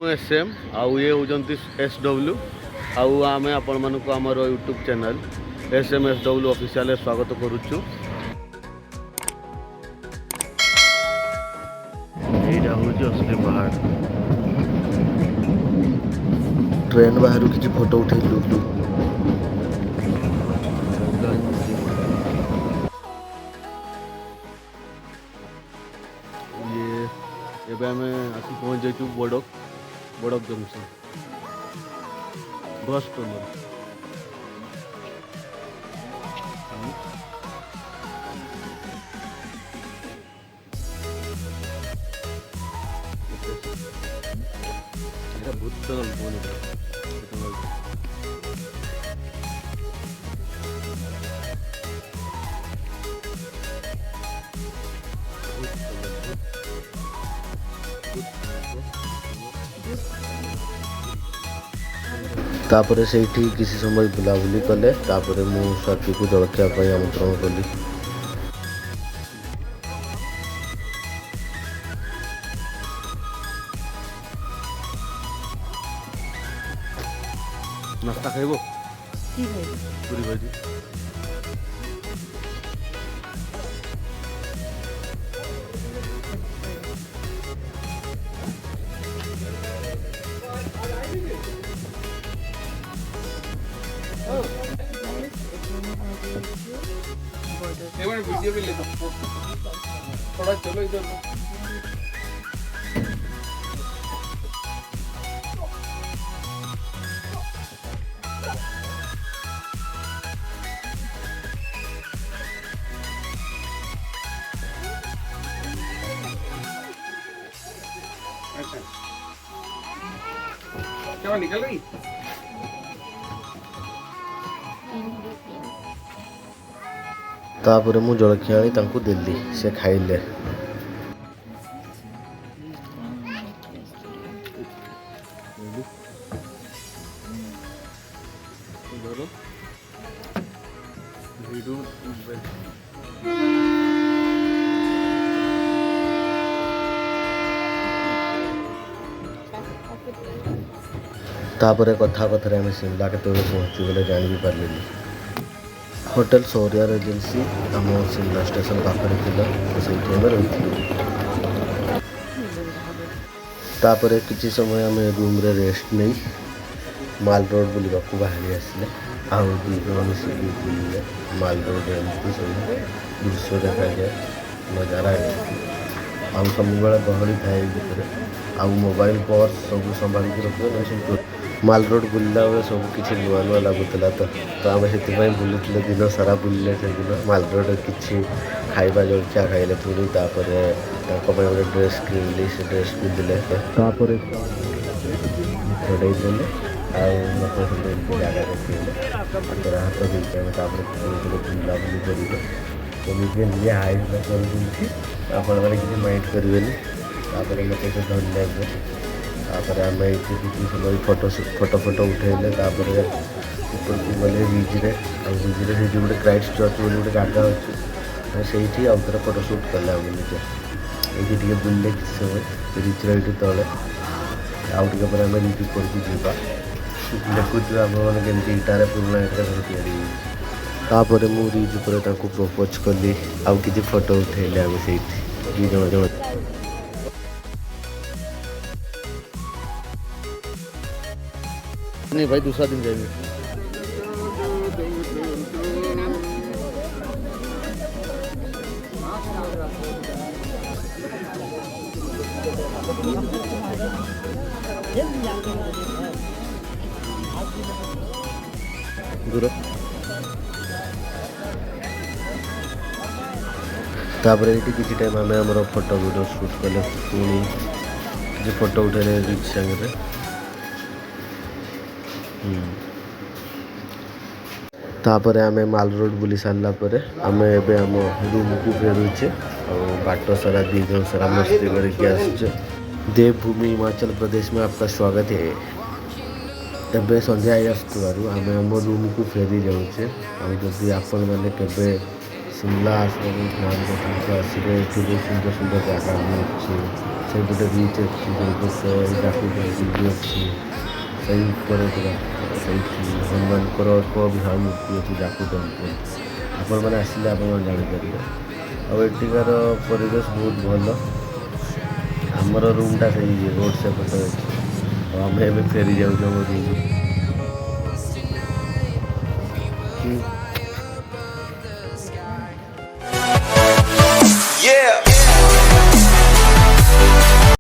SM आउ ये होती एसडब्ल्यू आउ आम आपण मानक आमर YouTube channel SM SW official स्वागत करुचु। एटा होची असली पहाड़। ट्रेन बाहर किसी फोटो उठेलु। ये एबे आमे आसी पहुंच जाइछु बड़क जंक्शन बस टर्मिनल। এটা ভূতল বলে तापर से किसी समय बुलाबुली कले तापर मु स्वाति को जलखिया आमंत्रण कली। नाश्ता खाइबो पूरी भाजी वीडियो भी ले दो थोड़ा चलो इधर। अच्छा क्या निकल रही तापर मु जलखिया आनी देली से खाइले। तापर कथा कथार आम शिमला के पहुँची गले जान भी पारे। होटल शौर्या एजेंसी आम शिमला स्टेशन पाखे थी तो सही रही। तापर किसी समय आम रूम रे रेस्ट नहीं माल रोड बुलवा बाहरी आसिले आउ दी जन मिसिक बुलिले माल रोड एमती सब दृश्य देखा जाए नजारा आउ सब गहली थाए भितर आउ मोबाइल पर्स सब संभाल रखिए। माल रोड बुलला बेले सब किसी नुआ नुआ लगुला तो आम से बुलूले दिन सारा बुलिले से दिन माल रोड किसी खाଇବା जलखिया खाइले पुणी तापर गोटे ड्रेस किणली से ड्रेस पिंधिले तापर छड़ेदेले जगह देखिए हाथ देखिए बुलाबुली करेंगे तो निजे निजे हाइट कर किसी माइंड करेंगे। मत धन्यवाद तापर आम ये किसी समय फोटो उठेले ऊपर को गले बीच्रे बीच्रे से गोटे क्राइस्ट चर्च बोली गोटे जगह अच्छे से आउ थे फोटो सुट कले आम निजे ये बुलले किसी समय बीच्रे ये तले आउ टे आम रिच ऊपर को जावा देखुଛୁ आम मैंने इटारे पुराना इटा घर तापर मु रिच उपर प्रपोज कली आउ किसी फोटो उठेले आम से जन जन नहीं भाई दूसरा दिन जाएंगे। तापर ये किसी टाइम आम आम फोटो वीडियो शूट कले पुणी किसी फोटो उठेले रिच सागर तापर आम माल रोड बुली सारा आम एबे आम रूम को फेरुचे बाट सारा दी जन सारा मस्ती करके आसुचे। देवभूमि हिमाचल प्रदेश में आपका स्वागत है। एबे संध्या आसुवर आम आम रूम को फेरी जाऊे जदि आपण मैंने केबे शिमला आसवे ध्यान रखते आसवे बहुत सुंदर सुंदर जगह अच्छे ସେଇପଟେ ବିଚ୍ ଅଛି, ସେଇପଟେ ଯାକୁ ବି ଅଛି, ସେଇ ଉପରେ ପୁରା ସେଇଠି ହନୁମାନଙ୍କର ଏକ ବିଶାଳ ମୂର୍ତ୍ତି ଅଛି ଯାକୁ ଟେମ୍ପଲ୍। ଆପଣମାନେ ଆସିଲେ ଆପଣମାନେ ଜାଣିପାରିବେ। ଆଉ ଏଠିକାର ପରିବେଶ ବହୁତ ଭଲ। ଆମର ରୁମ୍ଟା ସେଇ ରୋଡ଼ ସେପଟେ ଅଛି। ଆଉ ଆମେ ଏବେ ଫେରି ଯାଉଛୁ ଆମ ରୁମ୍। Yeah.